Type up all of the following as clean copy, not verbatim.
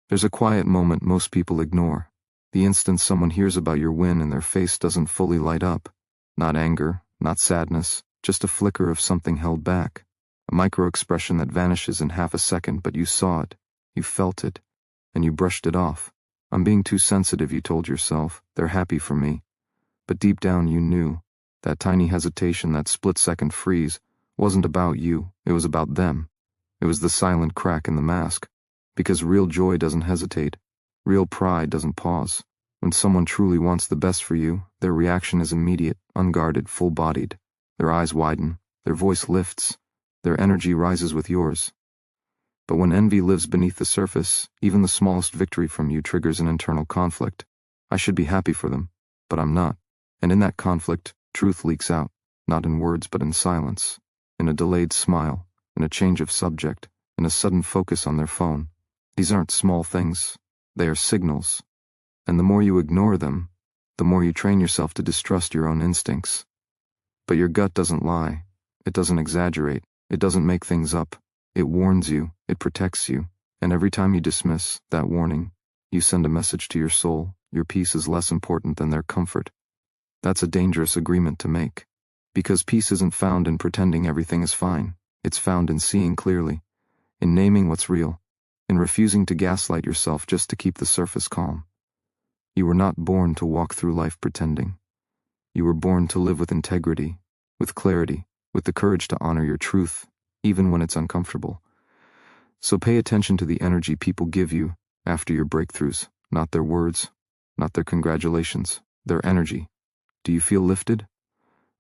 There's a quiet moment most people ignore. The instant someone hears about your win and their face doesn't fully light up. Not anger, not sadness, just a flicker of something held back. A micro-expression that vanishes in half a second, but you saw it, you felt it, and you brushed it off. I'm being too sensitive, you told yourself. They're happy for me. But deep down you knew. That tiny hesitation, that split-second freeze, wasn't about you, it was about them. It was the silent crack in the mask. Because real joy doesn't hesitate. Real pride doesn't pause. When someone truly wants the best for you, their reaction is immediate, unguarded, full-bodied. Their eyes widen, their voice lifts, their energy rises with yours. But when envy lives beneath the surface, even the smallest victory from you triggers an internal conflict. I should be happy for them, but I'm not. And in that conflict, truth leaks out, not in words but in silence, in a delayed smile, in a change of subject, in a sudden focus on their phone. These aren't small things, they are signals. And the more you ignore them, the more you train yourself to distrust your own instincts. But your gut doesn't lie, it doesn't exaggerate, it doesn't make things up. It warns you, it protects you, and every time you dismiss that warning, you send a message to your soul. Your peace is less important than their comfort. That's a dangerous agreement to make. Because peace isn't found in pretending everything is fine. It's found in seeing clearly, in naming what's real, in refusing to gaslight yourself just to keep the surface calm. You were not born to walk through life pretending. You were born to live with integrity, with clarity, with the courage to honor your truth, even when it's uncomfortable. So pay attention to the energy people give you after your breakthroughs, not their words, not their congratulations, their energy. Do you feel lifted?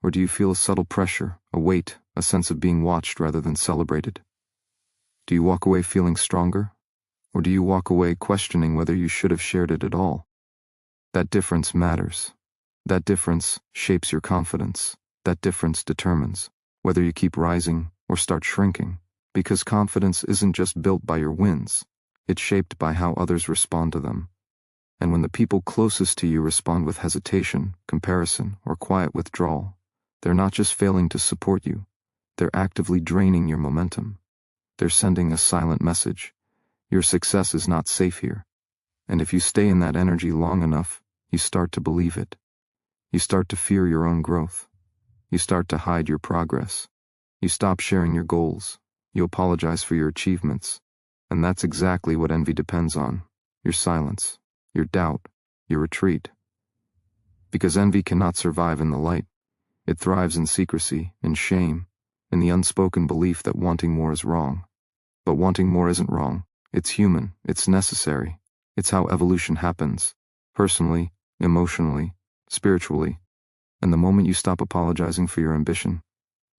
Or do you feel a subtle pressure, a weight, a sense of being watched rather than celebrated? Do you walk away feeling stronger? Or do you walk away questioning whether you should have shared it at all? That difference matters. That difference shapes your confidence. That difference determines whether you keep rising or start shrinking, because confidence isn't just built by your wins, it's shaped by how others respond to them. And when the people closest to you respond with hesitation, comparison, or quiet withdrawal, they're not just failing to support you, they're actively draining your momentum. They're sending a silent message. Your success is not safe here. And if you stay in that energy long enough, you start to believe it. You start to fear your own growth. You start to hide your progress. You stop sharing your goals. You apologize for your achievements. And that's exactly what envy depends on. Your silence, your doubt, your retreat. Because envy cannot survive in the light. It thrives in secrecy, in shame, in the unspoken belief that wanting more is wrong. But wanting more isn't wrong. It's human. It's necessary. It's how evolution happens. Personally, emotionally, spiritually. And the moment you stop apologizing for your ambition,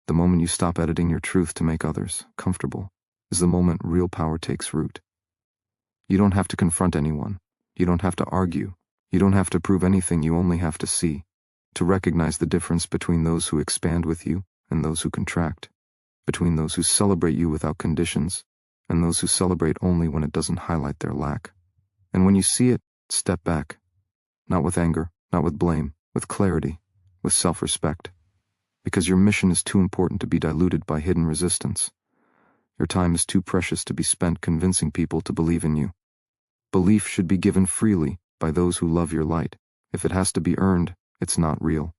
the moment you stop editing your truth to make others comfortable, is the moment real power takes root. You don't have to confront anyone. You don't have to argue. You don't have to prove anything. You only have to see, to recognize the difference between those who expand with you and those who contract, between those who celebrate you without conditions and those who celebrate only when it doesn't highlight their lack. And when you see it, step back. Not with anger, not with blame, with clarity, with self-respect. Because your mission is too important to be diluted by hidden resistance. Your time is too precious to be spent convincing people to believe in you. Belief should be given freely by those who love your light. If it has to be earned, it's not real.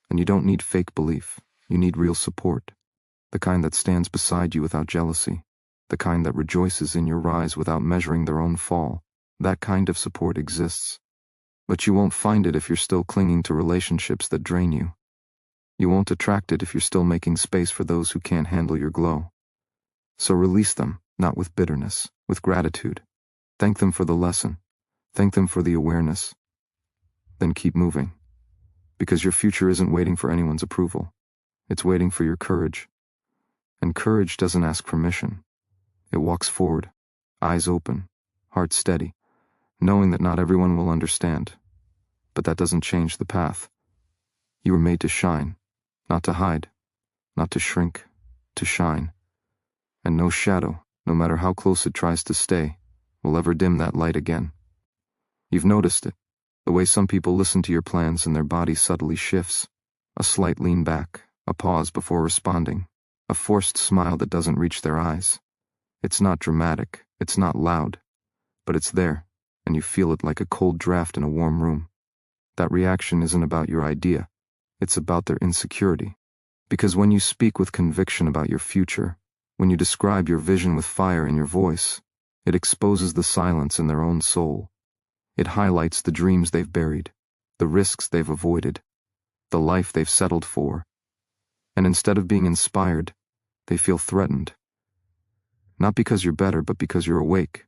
And you don't need fake belief. You need real support. The kind that stands beside you without jealousy. The kind that rejoices in your rise without measuring their own fall. That kind of support exists. But you won't find it if you're still clinging to relationships that drain you. You won't attract it if you're still making space for those who can't handle your glow. So release them, not with bitterness, with gratitude. Thank them for the lesson. Thank them for the awareness. Then keep moving. Because your future isn't waiting for anyone's approval. It's waiting for your courage. And courage doesn't ask permission. It walks forward, eyes open, heart steady, knowing that not everyone will understand. But that doesn't change the path. You were made to shine, not to hide, not to shrink, to shine. And no shadow, no matter how close it tries to stay, will ever dim that light again. You've noticed it, the way some people listen to your plans and their body subtly shifts. A slight lean back, a pause before responding, a forced smile that doesn't reach their eyes. It's not dramatic, it's not loud, but it's there, and you feel it like a cold draft in a warm room. That reaction isn't about your idea, it's about their insecurity. Because when you speak with conviction about your future, when you describe your vision with fire in your voice, it exposes the silence in their own soul. It highlights the dreams they've buried, the risks they've avoided, the life they've settled for. And instead of being inspired, they feel threatened. Not because you're better, but because you're awake.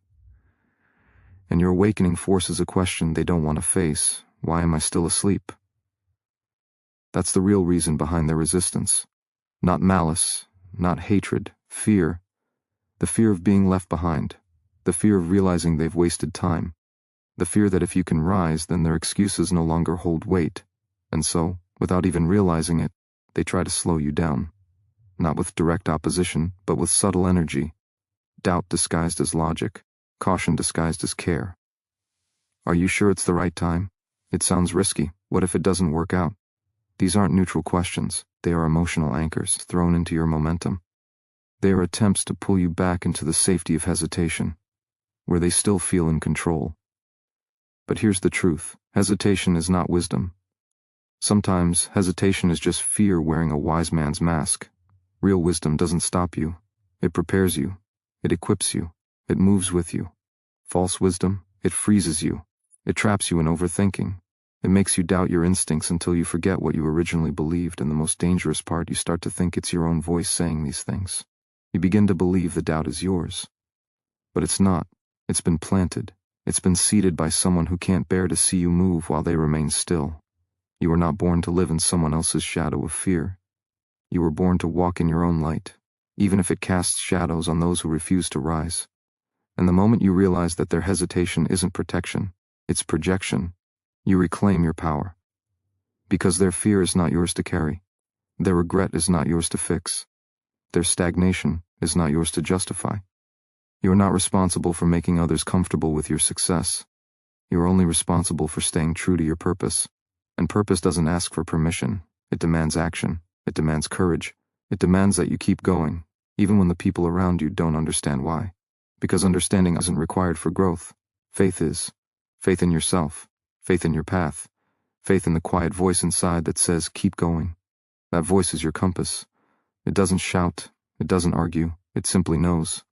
And your awakening forces a question they don't want to face. Why am I still asleep? That's the real reason behind their resistance. Not malice, not hatred, fear. The fear of being left behind. The fear of realizing they've wasted time. The fear that if you can rise, then their excuses no longer hold weight. And so, without even realizing it, they try to slow you down. Not with direct opposition, but with subtle energy. Doubt disguised as logic. Caution disguised as care. Are you sure it's the right time? It sounds risky. What if it doesn't work out? These aren't neutral questions. They are emotional anchors thrown into your momentum. They are attempts to pull you back into the safety of hesitation, where they still feel in control. But here's the truth. Hesitation is not wisdom. Sometimes hesitation is just fear wearing a wise man's mask. Real wisdom doesn't stop you. It prepares you. It equips you. It moves with you. False wisdom, it freezes you. It traps you in overthinking. It makes you doubt your instincts until you forget what you originally believed, and the most dangerous part, you start to think it's your own voice saying these things. You begin to believe the doubt is yours. But it's not. It's been planted. It's been seeded by someone who can't bear to see you move while they remain still. You were not born to live in someone else's shadow of fear. You were born to walk in your own light, even if it casts shadows on those who refuse to rise. And the moment you realize that their hesitation isn't protection, it's projection, you reclaim your power. Because their fear is not yours to carry. Their regret is not yours to fix. Their stagnation is not yours to justify. You are not responsible for making others comfortable with your success. You are only responsible for staying true to your purpose. And purpose doesn't ask for permission. It demands action. It demands courage. It demands that you keep going, even when the people around you don't understand why. Because understanding isn't required for growth. Faith is. Faith in yourself. Faith in your path. Faith in the quiet voice inside that says, keep going. That voice is your compass. It doesn't shout. It doesn't argue. It simply knows.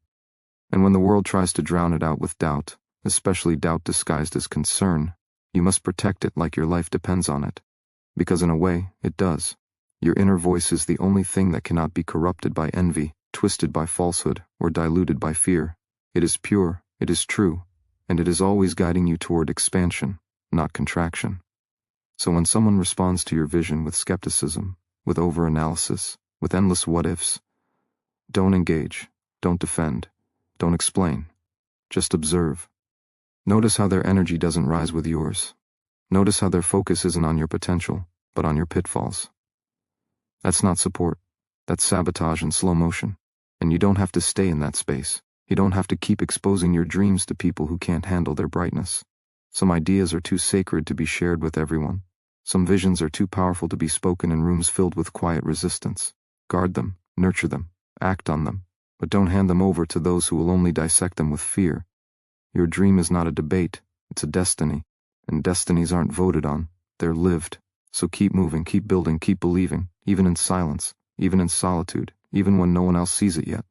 And when the world tries to drown it out with doubt, especially doubt disguised as concern, you must protect it like your life depends on it. Because in a way, it does. Your inner voice is the only thing that cannot be corrupted by envy, twisted by falsehood, or diluted by fear. It is pure, it is true, and it is always guiding you toward expansion, not contraction. So when someone responds to your vision with skepticism, with overanalysis, with endless what-ifs, don't engage, don't defend, don't explain. Just observe. Notice how their energy doesn't rise with yours. Notice how their focus isn't on your potential, but on your pitfalls. That's not support. That's sabotage in slow motion. And you don't have to stay in that space. You don't have to keep exposing your dreams to people who can't handle their brightness. Some ideas are too sacred to be shared with everyone. Some visions are too powerful to be spoken in rooms filled with quiet resistance. Guard them, nurture them, act on them, but don't hand them over to those who will only dissect them with fear. Your dream is not a debate, it's a destiny, and destinies aren't voted on, they're lived. So keep moving, keep building, keep believing, even in silence, even in solitude, even when no one else sees it yet.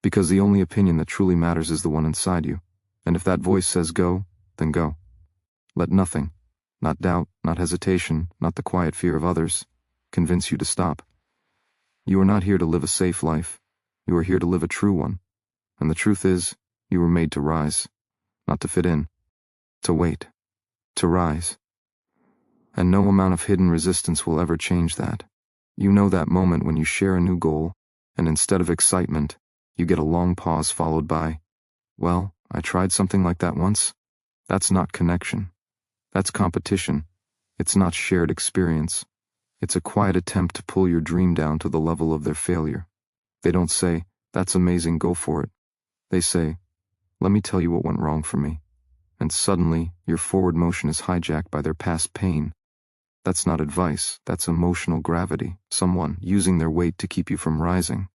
Because the only opinion that truly matters is the one inside you, and if that voice says go, then go. Let nothing, not doubt, not hesitation, not the quiet fear of others, convince you to stop. You are not here to live a safe life. You are here to live a true one. And the truth is, you were made to rise, not to fit in, to wait, to rise. And no amount of hidden resistance will ever change that. You know that moment when you share a new goal, and instead of excitement, you get a long pause followed by, well, I tried something like that once. That's not connection. That's competition. It's not shared experience. It's a quiet attempt to pull your dream down to the level of their failure. They don't say, that's amazing, go for it. They say, let me tell you what went wrong for me. And suddenly, your forward motion is hijacked by their past pain. That's not advice, that's emotional gravity, someone using their weight to keep you from rising.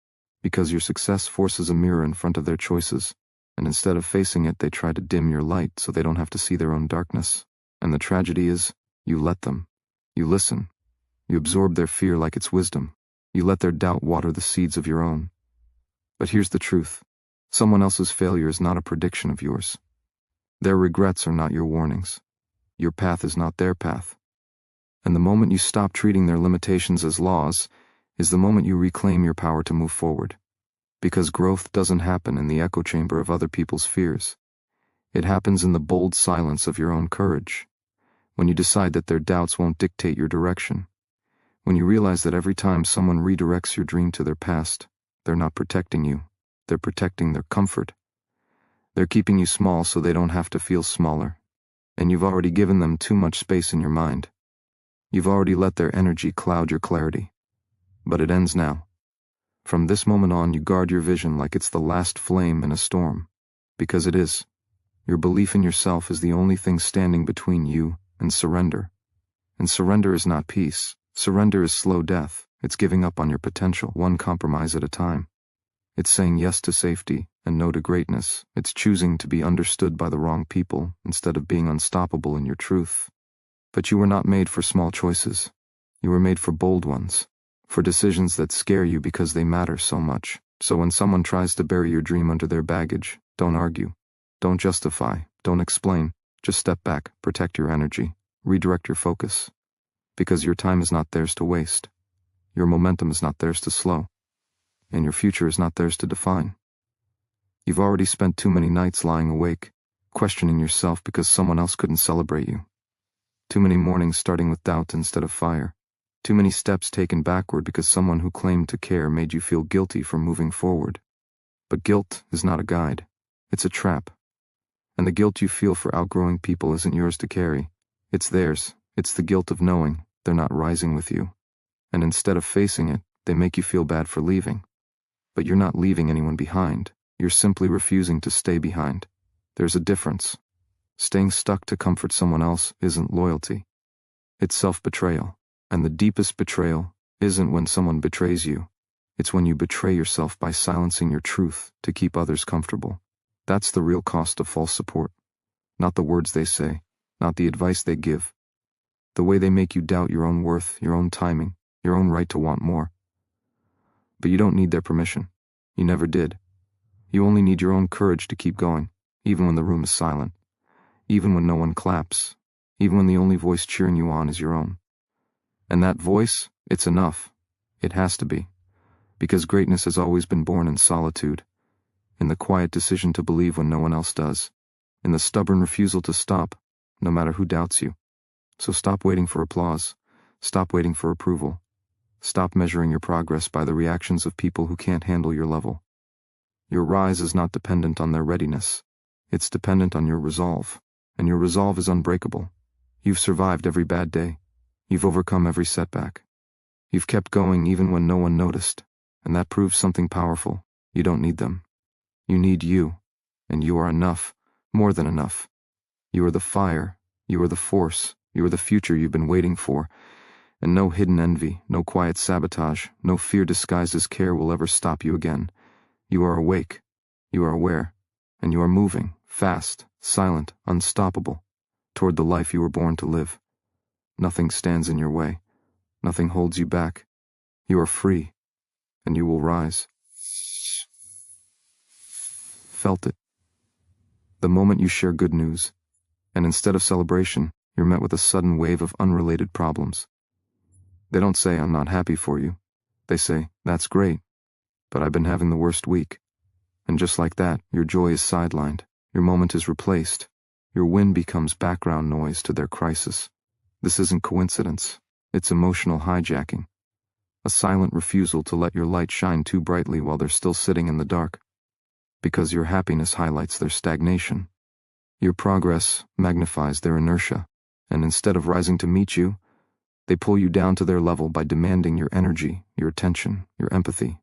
Because your success forces a mirror in front of their choices. And instead of facing it, they try to dim your light so they don't have to see their own darkness. And the tragedy is, you let them. You listen. You absorb their fear like it's wisdom. You let their doubt water the seeds of your own. But here's the truth. Someone else's failure is not a prediction of yours. Their regrets are not your warnings. Your path is not their path. And the moment you stop treating their limitations as laws is the moment you reclaim your power to move forward. Because growth doesn't happen in the echo chamber of other people's fears. It happens in the bold silence of your own courage. When you decide that their doubts won't dictate your direction. When you realize that every time someone redirects your dream to their past, they're not protecting you. They're protecting their comfort. They're keeping you small so they don't have to feel smaller. And you've already given them too much space in your mind. You've already let their energy cloud your clarity. But it ends now. From this moment on, you guard your vision like it's the last flame in a storm. Because it is. Your belief in yourself is the only thing standing between you and surrender. And surrender is not peace. Surrender is slow death. It's giving up on your potential, one compromise at a time. It's saying yes to safety and no to greatness. It's choosing to be understood by the wrong people instead of being unstoppable in your truth. But you were not made for small choices. You were made for bold ones. For decisions that scare you because they matter so much. So when someone tries to bury your dream under their baggage, don't argue. Don't justify. Don't explain. Just step back, protect your energy, redirect your focus. Because your time is not theirs to waste. Your momentum is not theirs to slow. And your future is not theirs to define. You've already spent too many nights lying awake, questioning yourself because someone else couldn't celebrate you. Too many mornings starting with doubt instead of fire. Too many steps taken backward because someone who claimed to care made you feel guilty for moving forward. But guilt is not a guide. It's a trap. And the guilt you feel for outgrowing people isn't yours to carry. It's theirs. It's the guilt of knowing they're not rising with you. And instead of facing it, they make you feel bad for leaving. But you're not leaving anyone behind. You're simply refusing to stay behind. There's a difference. Staying stuck to comfort someone else isn't loyalty. It's self-betrayal. And the deepest betrayal isn't when someone betrays you. It's when you betray yourself by silencing your truth to keep others comfortable. That's the real cost of false support. Not the words they say, not the advice they give. The way they make you doubt your own worth, your own timing, your own right to want more. But you don't need their permission. You never did. You only need your own courage to keep going, even when the room is silent, even when no one claps, even when the only voice cheering you on is your own. And that voice, it's enough. It has to be. Because greatness has always been born in solitude, in the quiet decision to believe when no one else does, in the stubborn refusal to stop, no matter who doubts you. So stop waiting for applause. Stop waiting for approval. Stop measuring your progress by the reactions of people who can't handle your level. Your rise is not dependent on their readiness. It's dependent on your resolve. And your resolve is unbreakable. You've survived every bad day. You've overcome every setback. You've kept going even when no one noticed. And that proves something powerful. You don't need them. You need you. And you are enough. More than enough. You are the fire. You are the force. You are the future you've been waiting for. And no hidden envy, no quiet sabotage, no fear disguised as care will ever stop you again. You are awake. You are aware. And you are moving, fast, silent, unstoppable, toward the life you were born to live. Nothing stands in your way. Nothing holds you back. You are free. And you will rise. Felt it. The moment you share good news, and instead of celebration, you're met with a sudden wave of unrelated problems. They don't say, "I'm not happy for you." They say, "That's great, but I've been having the worst week." And just like that, your joy is sidelined. Your moment is replaced. Your win becomes background noise to their crisis. This isn't coincidence. It's emotional hijacking. A silent refusal to let your light shine too brightly while they're still sitting in the dark. Because your happiness highlights their stagnation. Your progress magnifies their inertia. And instead of rising to meet you, they pull you down to their level by demanding your energy, your attention, your empathy.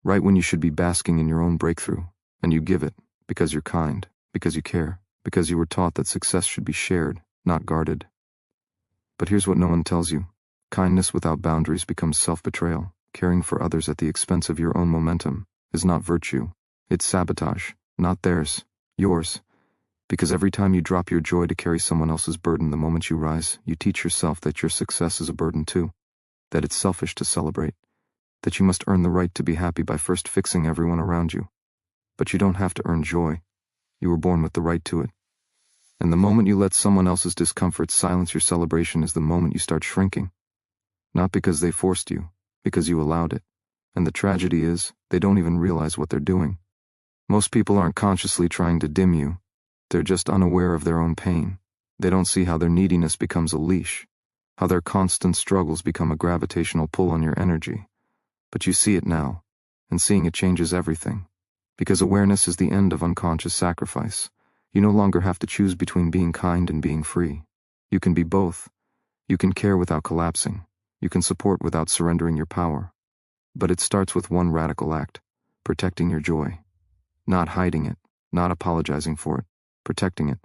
Right when you should be basking in your own breakthrough, and you give it because you're kind, because you care, because you were taught that success should be shared, not guarded. But here's what no one tells you. Kindness without boundaries becomes self-betrayal. Caring for others at the expense of your own momentum is not virtue. It's sabotage. Not theirs, yours. Because every time you drop your joy to carry someone else's burden the moment you rise, you teach yourself that your success is a burden too, that it's selfish to celebrate, that you must earn the right to be happy by first fixing everyone around you. But you don't have to earn joy. You were born with the right to it. And the moment you let someone else's discomfort silence your celebration is the moment you start shrinking. Not because they forced you, because you allowed it. And the tragedy is, they don't even realize what they're doing. Most people aren't consciously trying to dim you. They're just unaware of their own pain. They don't see how their neediness becomes a leash, how their constant struggles become a gravitational pull on your energy. But you see it now, and seeing it changes everything. Because awareness is the end of unconscious sacrifice. You no longer have to choose between being kind and being free. You can be both. You can care without collapsing. You can support without surrendering your power. But it starts with one radical act: protecting your joy. Not hiding it, not apologizing for it, protecting it.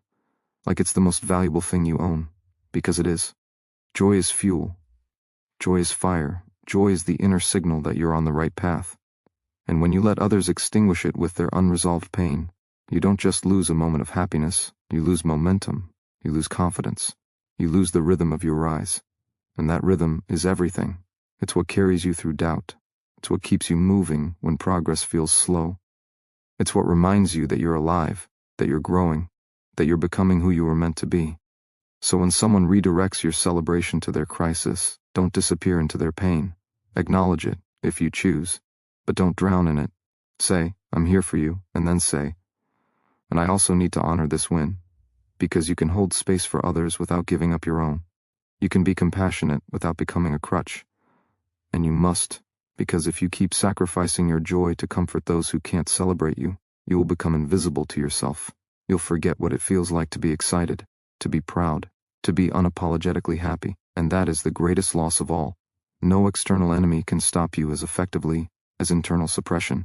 Like it's the most valuable thing you own. Because it is. Joy is fuel. Joy is fire. Joy is the inner signal that you're on the right path. And when you let others extinguish it with their unresolved pain, you don't just lose a moment of happiness, you lose momentum, you lose confidence, you lose the rhythm of your rise. And that rhythm is everything. It's what carries you through doubt. It's what keeps you moving when progress feels slow. It's what reminds you that you're alive, that you're growing, that you're becoming who you were meant to be. So when someone redirects your celebration to their crisis, don't disappear into their pain. Acknowledge it, if you choose, but don't drown in it. Say, I'm here for you, and then say, and I also need to honor this win, because you can hold space for others without giving up your own. You can be compassionate without becoming a crutch. And you must, because if you keep sacrificing your joy to comfort those who can't celebrate you, you will become invisible to yourself. You'll forget what it feels like to be excited, to be proud, to be unapologetically happy, and that is the greatest loss of all. No external enemy can stop you as effectively as internal suppression.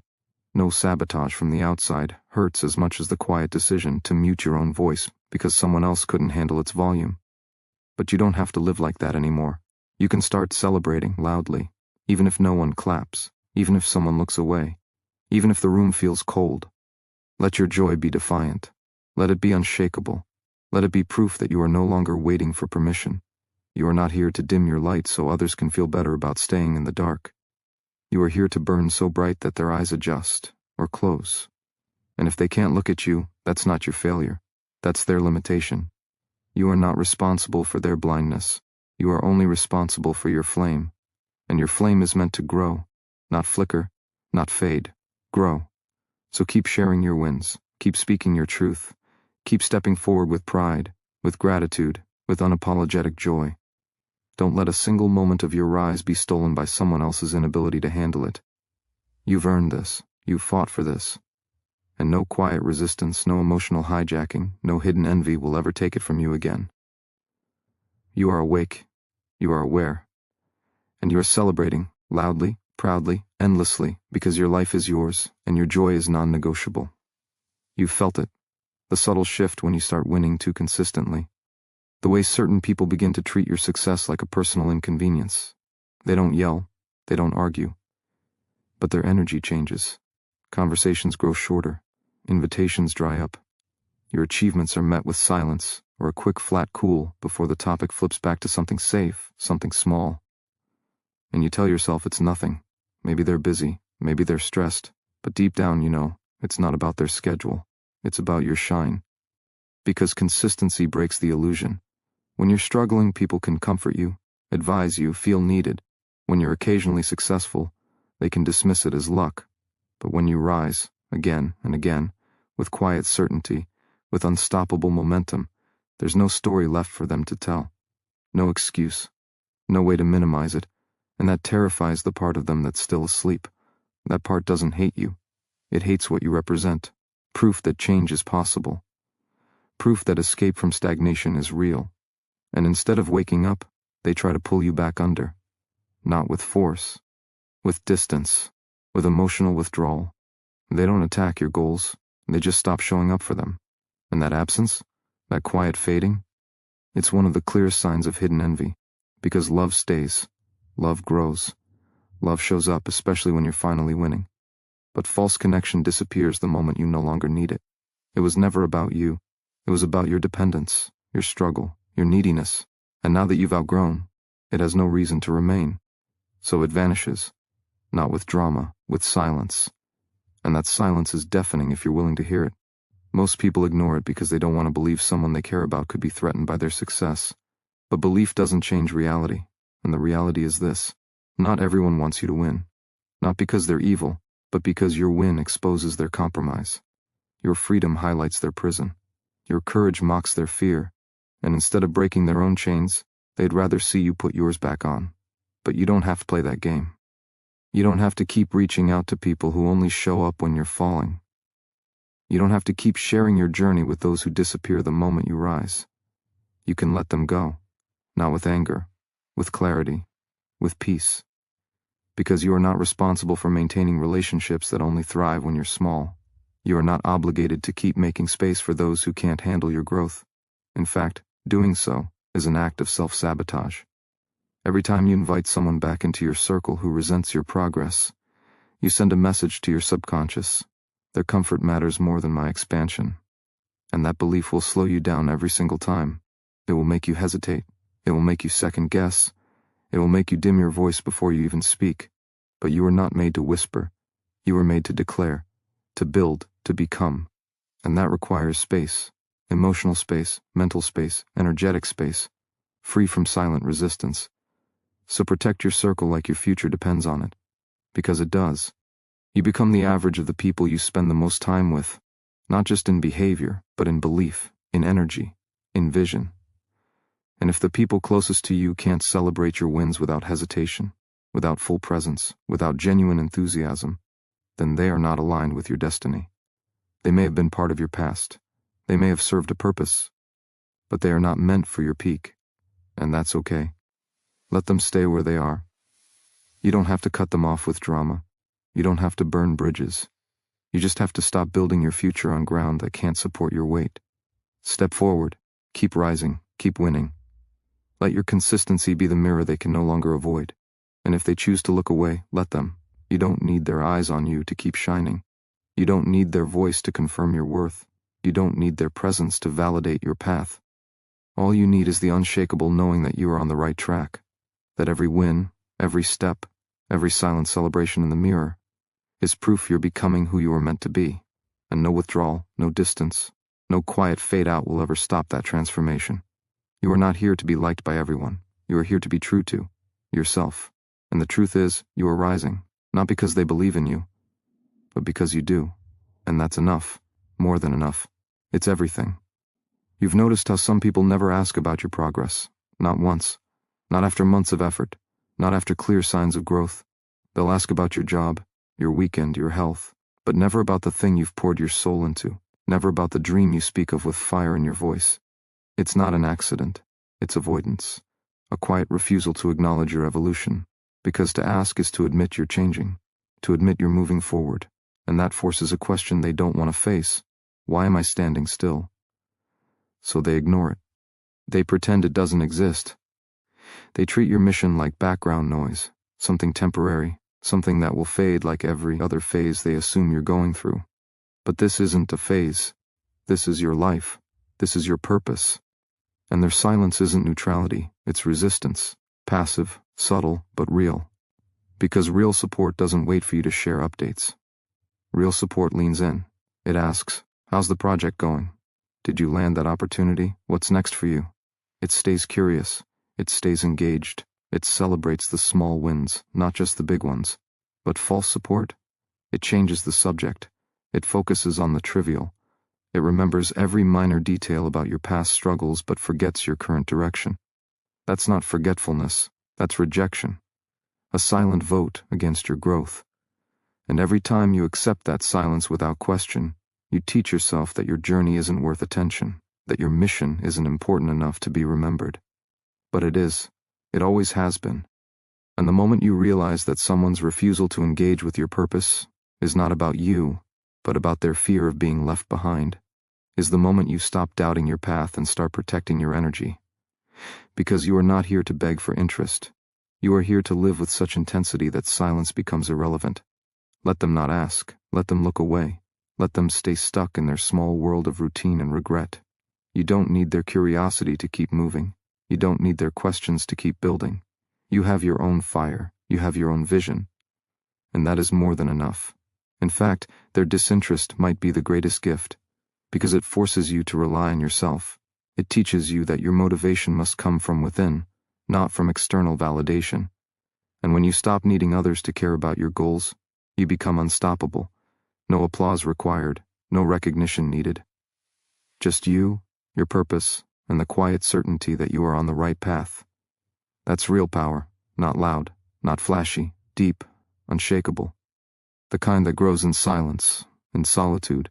No sabotage from the outside hurts as much as the quiet decision to mute your own voice because someone else couldn't handle its volume. But you don't have to live like that anymore. You can start celebrating loudly, even if no one claps, even if someone looks away, even if the room feels cold. Let your joy be defiant. Let it be unshakable. Let it be proof that you are no longer waiting for permission. You are not here to dim your light so others can feel better about staying in the dark. You are here to burn so bright that their eyes adjust, or close. And if they can't look at you, that's not your failure. That's their limitation. You are not responsible for their blindness. You are only responsible for your flame. And your flame is meant to grow, not flicker, not fade. Grow. So keep sharing your wins. Keep speaking your truth. Keep stepping forward with pride, with gratitude, with unapologetic joy. Don't let a single moment of your rise be stolen by someone else's inability to handle it. You've earned this. You've fought for this. And no quiet resistance, no emotional hijacking, no hidden envy will ever take it from you again. You are awake. You are aware. And you are celebrating, loudly, proudly, endlessly, because your life is yours, and your joy is non-negotiable. You've felt it. The subtle shift when you start winning too consistently. The way certain people begin to treat your success like a personal inconvenience. They don't yell, they don't argue. But their energy changes. Conversations grow shorter. Invitations dry up. Your achievements are met with silence, or a quick flat cool before the topic flips back to something safe, something small. And you tell yourself it's nothing. Maybe they're busy, maybe they're stressed, but deep down you know, it's not about their schedule. It's about your shine. Because consistency breaks the illusion. When you're struggling, people can comfort you, advise you, feel needed. When you're occasionally successful, they can dismiss it as luck. But when you rise, again and again, with quiet certainty, with unstoppable momentum, there's no story left for them to tell. No excuse. No way to minimize it. And that terrifies the part of them that's still asleep. That part doesn't hate you. It hates what you represent. Proof that change is possible. Proof that escape from stagnation is real. And instead of waking up, they try to pull you back under. Not with force. With distance. With emotional withdrawal. They don't attack your goals. They just stop showing up for them. And that absence, that quiet fading, it's one of the clearest signs of hidden envy. Because love stays. Love grows. Love shows up, especially when you're finally winning. But false connection disappears the moment you no longer need it. It was never about you. It was about your dependence, your struggle, your neediness. And now that you've outgrown, it has no reason to remain. So it vanishes. Not with drama, with silence. And that silence is deafening if you're willing to hear it. Most people ignore it because they don't want to believe someone they care about could be threatened by their success. But belief doesn't change reality. And the reality is this: not everyone wants you to win. Not because they're evil, but because your win exposes their compromise. Your freedom highlights their prison. Your courage mocks their fear. And instead of breaking their own chains, they'd rather see you put yours back on. But you don't have to play that game. You don't have to keep reaching out to people who only show up when you're falling. You don't have to keep sharing your journey with those who disappear the moment you rise. You can let them go, not with anger, with clarity, with peace. Because you are not responsible for maintaining relationships that only thrive when you're small. You are not obligated to keep making space for those who can't handle your growth. In fact, doing so is an act of self-sabotage. Every time you invite someone back into your circle who resents your progress, you send a message to your subconscious: their comfort matters more than my expansion. And that belief will slow you down every single time. It will make you hesitate. It will make you second guess. It will make you dim your voice before you even speak. But you are not made to whisper. You are made to declare, to build, to become. And that requires space. Emotional space, mental space, energetic space. Free from silent resistance. So protect your circle like your future depends on it. Because it does. You become the average of the people you spend the most time with. Not just in behavior, but in belief, in energy, in vision. And if the people closest to you can't celebrate your wins without hesitation, without full presence, without genuine enthusiasm, then they are not aligned with your destiny. They may have been part of your past. They may have served a purpose. But they are not meant for your peak. And that's okay. Let them stay where they are. You don't have to cut them off with drama. You don't have to burn bridges. You just have to stop building your future on ground that can't support your weight. Step forward. Keep rising. Keep winning. Let your consistency be the mirror they can no longer avoid. And if they choose to look away, let them. You don't need their eyes on you to keep shining. You don't need their voice to confirm your worth. You don't need their presence to validate your path. All you need is the unshakable knowing that you are on the right track. That every win, every step, every silent celebration in the mirror is proof you're becoming who you were meant to be. And no withdrawal, no distance, no quiet fade out will ever stop that transformation. You are not here to be liked by everyone. You are here to be true to yourself. And the truth is, you are rising, not because they believe in you, but because you do. And that's enough, more than enough. It's everything. You've noticed how some people never ask about your progress, not once, not after months of effort, not after clear signs of growth. They'll ask about your job, your weekend, your health, but never about the thing you've poured your soul into, never about the dream you speak of with fire in your voice. It's not an accident, it's avoidance, a quiet refusal to acknowledge your evolution, because to ask is to admit you're changing, to admit you're moving forward, and that forces a question they don't want to face. Why am I standing still? So they ignore it. They pretend it doesn't exist. They treat your mission like background noise, something temporary, something that will fade like every other phase they assume you're going through. But this isn't a phase. This is your life. This is your purpose. And their silence isn't neutrality, it's resistance, passive, subtle, but real. Because real support doesn't wait for you to share updates. Real support leans in. It asks, how's the project going? Did you land that opportunity? What's next for you? It stays curious. It stays engaged. It celebrates the small wins, not just the big ones. But false support? It changes the subject. It focuses on the trivial. It remembers every minor detail about your past struggles but forgets your current direction. That's not forgetfulness. That's rejection. A silent vote against your growth. And every time you accept that silence without question, you teach yourself that your journey isn't worth attention, that your mission isn't important enough to be remembered. But it is. It always has been. And the moment you realize that someone's refusal to engage with your purpose is not about you, but about their fear of being left behind, is the moment you stop doubting your path and start protecting your energy. Because you are not here to beg for interest. You are here to live with such intensity that silence becomes irrelevant. Let them not ask, let them look away, let them stay stuck in their small world of routine and regret. You don't need their curiosity to keep moving. You don't need their questions to keep building. You have your own fire, you have your own vision. And that is more than enough. In fact, their disinterest might be the greatest gift, because it forces you to rely on yourself. It teaches you that your motivation must come from within, not from external validation. And when you stop needing others to care about your goals, you become unstoppable. No applause required, no recognition needed. Just you, your purpose, and the quiet certainty that you are on the right path. That's real power, not loud, not flashy, deep, unshakable. The kind that grows in silence, in solitude,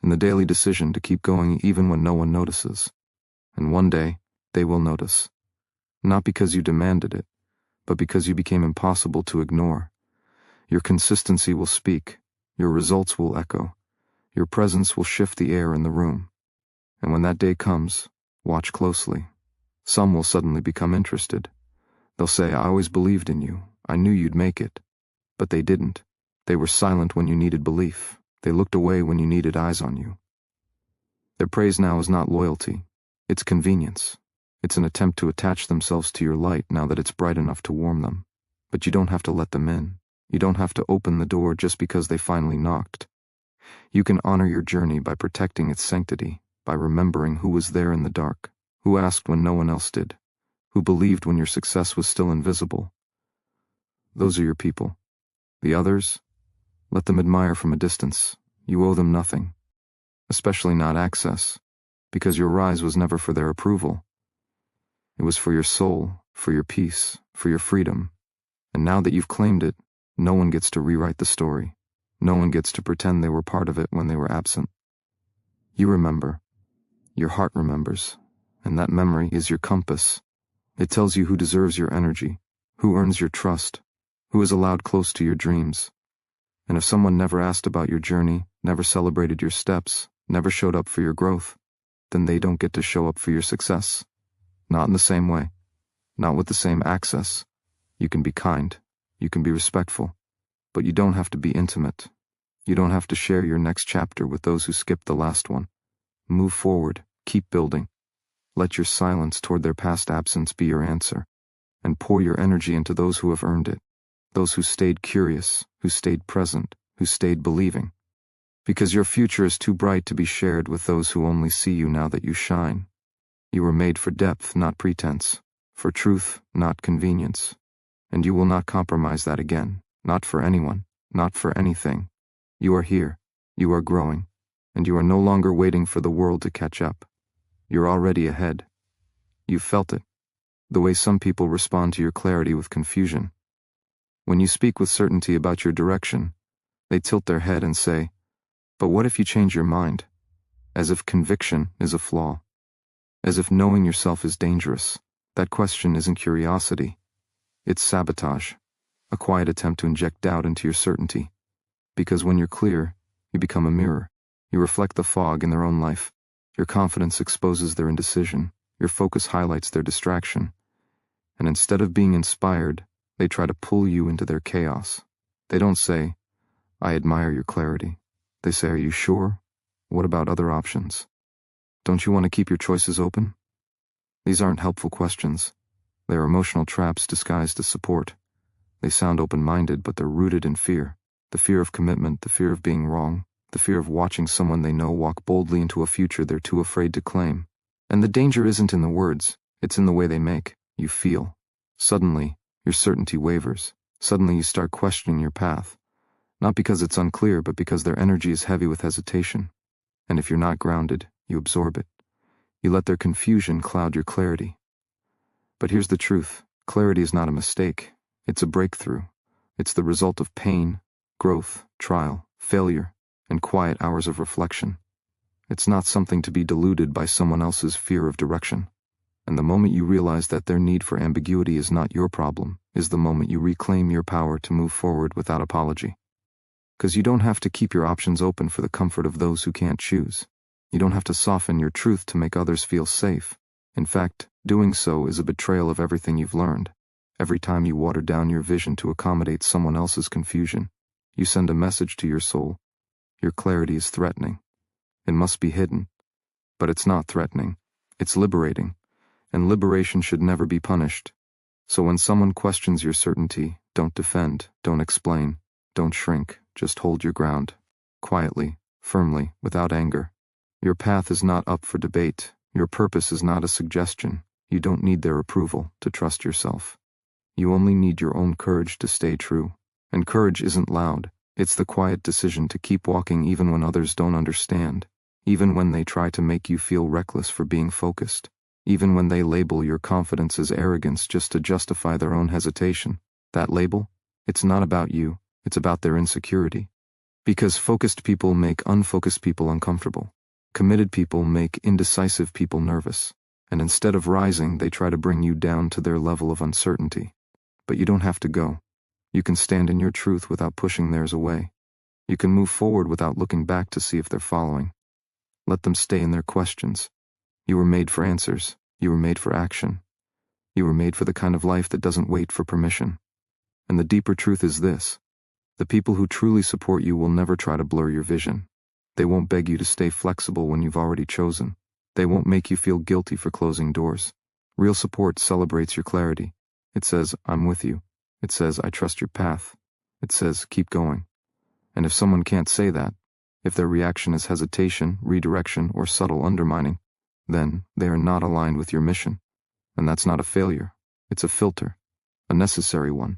in the daily decision to keep going even when no one notices. And one day, they will notice. Not because you demanded it, but because you became impossible to ignore. Your consistency will speak, your results will echo, your presence will shift the air in the room. And when that day comes, watch closely. Some will suddenly become interested. They'll say, I always believed in you, I knew you'd make it. But they didn't. They were silent when you needed belief. They looked away when you needed eyes on you. Their praise now is not loyalty. It's convenience. It's an attempt to attach themselves to your light now that it's bright enough to warm them. But you don't have to let them in. You don't have to open the door just because they finally knocked. You can honor your journey by protecting its sanctity, by remembering who was there in the dark, who asked when no one else did, who believed when your success was still invisible. Those are your people. The others, let them admire from a distance. You owe them nothing, especially not access, because your rise was never for their approval. It was for your soul, for your peace, for your freedom. And now that you've claimed it, no one gets to rewrite the story. No one gets to pretend they were part of it when they were absent. You remember. Your heart remembers, and that memory is your compass. It tells you who deserves your energy, who earns your trust, who is allowed close to your dreams. And if someone never asked about your journey, never celebrated your steps, never showed up for your growth, then they don't get to show up for your success. Not in the same way. Not with the same access. You can be kind. You can be respectful. But you don't have to be intimate. You don't have to share your next chapter with those who skipped the last one. Move forward. Keep building. Let your silence toward their past absence be your answer. And pour your energy into those who have earned it. Those who stayed curious, who stayed present, who stayed believing. Because your future is too bright to be shared with those who only see you now that you shine. You were made for depth, not pretense. For truth, not convenience. And you will not compromise that again. Not for anyone. Not for anything. You are here. You are growing. And you are no longer waiting for the world to catch up. You're already ahead. You've felt it. The way some people respond to your clarity with confusion. When you speak with certainty about your direction, they tilt their head and say, but what if you change your mind? As if conviction is a flaw. As if knowing yourself is dangerous. That question isn't curiosity. It's sabotage. A quiet attempt to inject doubt into your certainty. Because when you're clear, you become a mirror. You reflect the fog in their own life. Your confidence exposes their indecision. Your focus highlights their distraction. And instead of being inspired, they try to pull you into their chaos. They don't say, I admire your clarity. They say, are you sure? What about other options? Don't you want to keep your choices open? These aren't helpful questions. They are emotional traps disguised as support. They sound open-minded, but they're rooted in fear. The fear of commitment, the fear of being wrong, the fear of watching someone they know walk boldly into a future they're too afraid to claim. And the danger isn't in the words, it's in the way they make you feel. Suddenly, your certainty wavers. Suddenly you start questioning your path. Not because it's unclear, but because their energy is heavy with hesitation. And if you're not grounded, you absorb it. You let their confusion cloud your clarity. But here's the truth. Clarity is not a mistake. It's a breakthrough. It's the result of pain, growth, trial, failure, and quiet hours of reflection. It's not something to be diluted by someone else's fear of direction. And the moment you realize that their need for ambiguity is not your problem, is the moment you reclaim your power to move forward without apology. Because you don't have to keep your options open for the comfort of those who can't choose. You don't have to soften your truth to make others feel safe. In fact, doing so is a betrayal of everything you've learned. Every time you water down your vision to accommodate someone else's confusion, You send a message to your soul. Your clarity is threatening. It must be hidden. But it's not threatening. It's liberating. And liberation should never be punished. So when someone questions your certainty, don't defend, don't explain, don't shrink, just hold your ground. Quietly, firmly, without anger. Your path is not up for debate. Your purpose is not a suggestion. You don't need their approval to trust yourself. You only need your own courage to stay true. And courage isn't loud. It's the quiet decision to keep walking even when others don't understand. Even when they try to make you feel reckless for being focused. Even when they label your confidence as arrogance just to justify their own hesitation. That label? It's not about you. It's about their insecurity. Because focused people make unfocused people uncomfortable. Committed people make indecisive people nervous. And instead of rising, they try to bring you down to their level of uncertainty. But you don't have to go. You can stand in your truth without pushing theirs away. You can move forward without looking back to see if they're following. Let them stay in their questions. You were made for answers. You were made for action. You were made for the kind of life that doesn't wait for permission. And the deeper truth is this. The people who truly support you will never try to blur your vision. They won't beg you to stay flexible when you've already chosen. They won't make you feel guilty for closing doors. Real support celebrates your clarity. It says, I'm with you. It says, I trust your path. It says, keep going. And if someone can't say that, if their reaction is hesitation, redirection, or subtle undermining, then they are not aligned with your mission. And that's not a failure. It's a filter. A necessary one.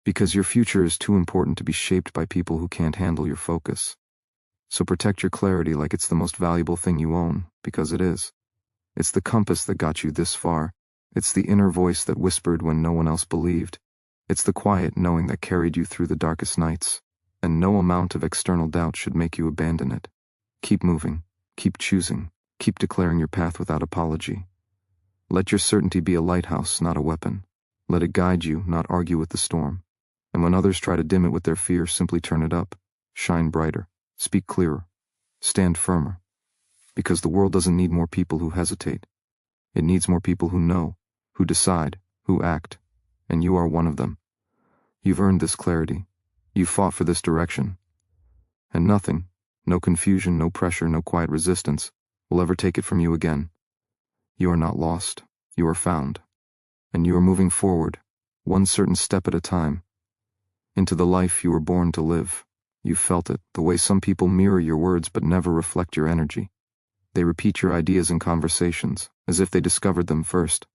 Because your future is too important to be shaped by people who can't handle your focus. So protect your clarity like it's the most valuable thing you own, because it is. It's the compass that got you this far. It's the inner voice that whispered when no one else believed. It's the quiet knowing that carried you through the darkest nights. And no amount of external doubt should make you abandon it. Keep moving. Keep choosing. Keep declaring your path without apology. Let your certainty be a lighthouse, not a weapon. Let it guide you, not argue with the storm. And when others try to dim it with their fear, simply turn it up. Shine brighter. Speak clearer. Stand firmer. Because the world doesn't need more people who hesitate. It needs more people who know, who decide, who act. And you are one of them. You've earned this clarity. You've fought for this direction. And nothing, no confusion, no pressure, no quiet resistance, will ever take it from you again. You are not lost. You are found. And you are moving forward, one certain step at a time, into the life you were born to live. You felt it, the way some people mirror your words but never reflect your energy. They repeat your ideas in conversations, as if they discovered them first.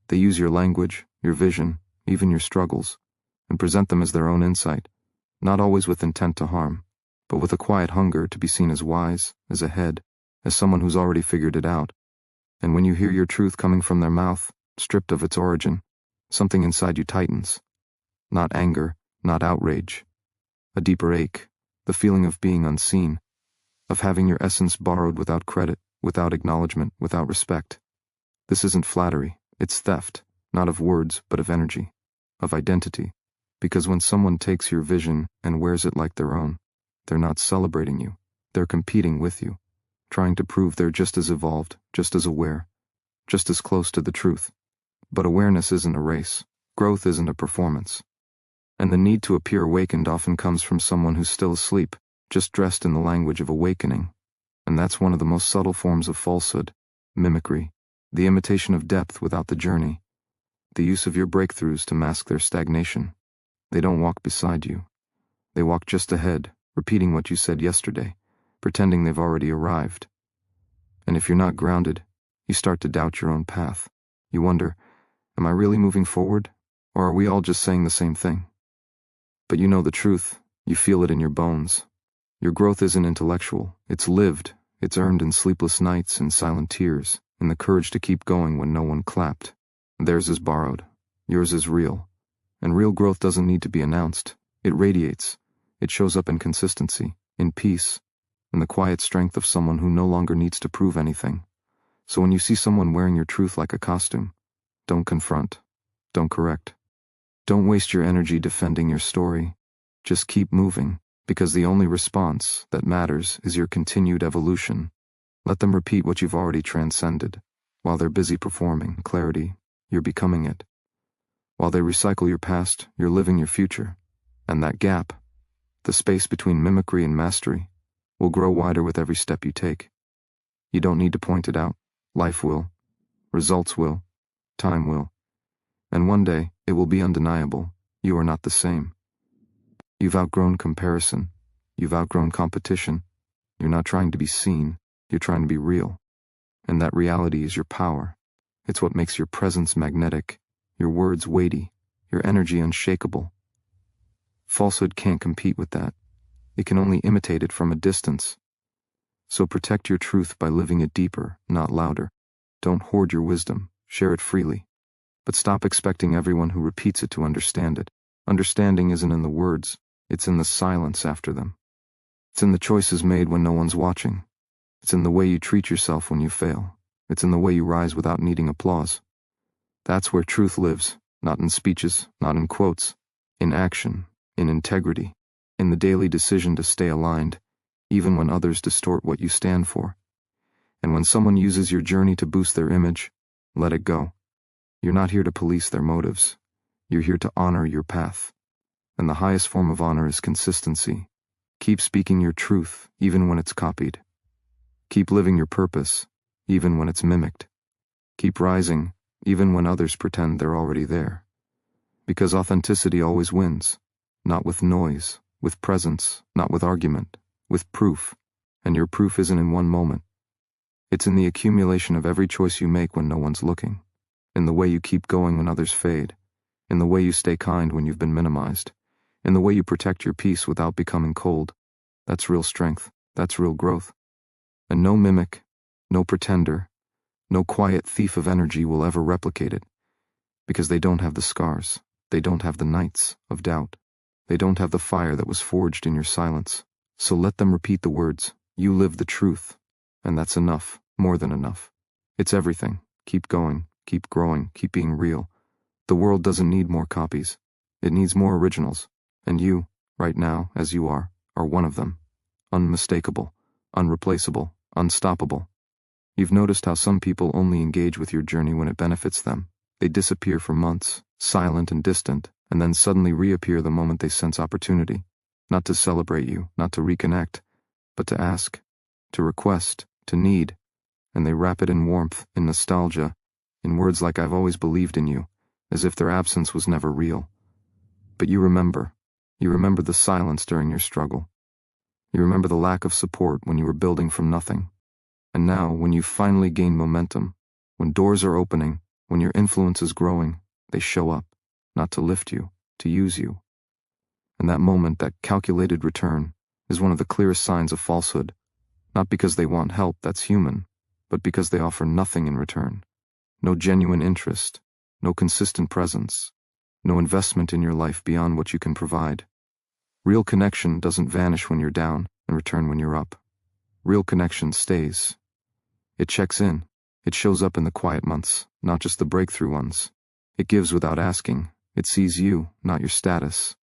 They use your language, your vision, even your struggles, and present them as their own insight, not always with intent to harm, but with a quiet hunger to be seen as wise, as ahead, as someone who's already figured it out. And when you hear your truth coming from their mouth, stripped of its origin, something inside you tightens. Not anger, not outrage. A deeper ache, the feeling of being unseen, of having your essence borrowed without credit, without acknowledgement, without respect. This isn't flattery, it's theft, not of words, but of energy, of identity. Because when someone takes your vision and wears it like their own, they're not celebrating you, they're competing with you, trying to prove they're just as evolved, just as aware, just as close to the truth. But awareness isn't a race, growth isn't a performance. And the need to appear awakened often comes from someone who's still asleep, just dressed in the language of awakening. And that's one of the most subtle forms of falsehood, mimicry, the imitation of depth without the journey, the use of your breakthroughs to mask their stagnation. They don't walk beside you. They walk just ahead, repeating what you said yesterday, pretending they've already arrived. And if you're not grounded, you start to doubt your own path. You wonder, am I really moving forward, or are we all just saying the same thing? But you know the truth. You feel it in your bones. Your growth isn't intellectual. It's lived. It's earned in sleepless nights, in silent tears, in the courage to keep going when no one clapped. Theirs is borrowed. Yours is real. And real growth doesn't need to be announced. It radiates. It shows up in consistency, in peace, in the quiet strength of someone who no longer needs to prove anything. So when you see someone wearing your truth like a costume, don't confront. Don't correct. Don't waste your energy defending your story. Just keep moving, because the only response that matters is your continued evolution. Let them repeat what you've already transcended. While they're busy performing clarity, you're becoming it. While they recycle your past, you're living your future. And that gap, The space between mimicry and mastery will grow wider with every step you take. You don't need to point it out. Life will. Results will. Time will. And one day, it will be undeniable. You are not the same. You've outgrown comparison. You've outgrown competition. You're not trying to be seen. You're trying to be real. And that reality is your power. It's what makes your presence magnetic, your words weighty, your energy unshakable. Falsehood can't compete with that. It can only imitate it from a distance. So protect your truth by living it deeper, not louder. Don't hoard your wisdom. Share it freely. But stop expecting everyone who repeats it to understand it. Understanding isn't in the words. It's in the silence after them. It's in the choices made when no one's watching. It's in the way you treat yourself when you fail. It's in the way you rise without needing applause. That's where truth lives, not in speeches, not in quotes, in action, in integrity, in the daily decision to stay aligned, even when others distort what you stand for. And when someone uses your journey to boost their image, let it go. You're not here to police their motives. You're here to honor your path. And the highest form of honor is consistency. Keep speaking your truth, even when it's copied. Keep living your purpose, even when it's mimicked. Keep rising, even when others pretend they're already there. Because authenticity always wins. Not with noise, with presence, not with argument, with proof. And your proof isn't in one moment. It's in the accumulation of every choice you make when no one's looking. In the way you keep going when others fade. In the way you stay kind when you've been minimized. In the way you protect your peace without becoming cold. That's real strength. That's real growth. And no mimic, no pretender, no quiet thief of energy will ever replicate it. Because they don't have the scars. They don't have the nights of doubt. They don't have the fire that was forged in your silence. So let them repeat the words. You live the truth. And that's enough, more than enough. It's everything. Keep going, keep growing, keep being real. The world doesn't need more copies. It needs more originals. And you, right now, as you are one of them. Unmistakable, unreplaceable, unstoppable. You've noticed how some people only engage with your journey when it benefits them. They disappear for months, silent and distant, and then suddenly reappear the moment they sense opportunity. Not to celebrate you, not to reconnect, but to ask, to request, to need. And they wrap it in warmth, in nostalgia, in words like I've always believed in you, as if their absence was never real. But you remember the silence during your struggle. You remember the lack of support when you were building from nothing. And now, when you've finally gained momentum, when doors are opening, when your influence is growing, they show up, not to lift you, to use you. And that moment, that calculated return, is one of the clearest signs of falsehood. Not because they want help, that's human, but because they offer nothing in return. No genuine interest, no consistent presence, no investment in your life beyond what you can provide. Real connection doesn't vanish when you're down and return when you're up. Real connection stays. It checks in. It shows up in the quiet months, not just the breakthrough ones. It gives without asking. It sees you, not your status.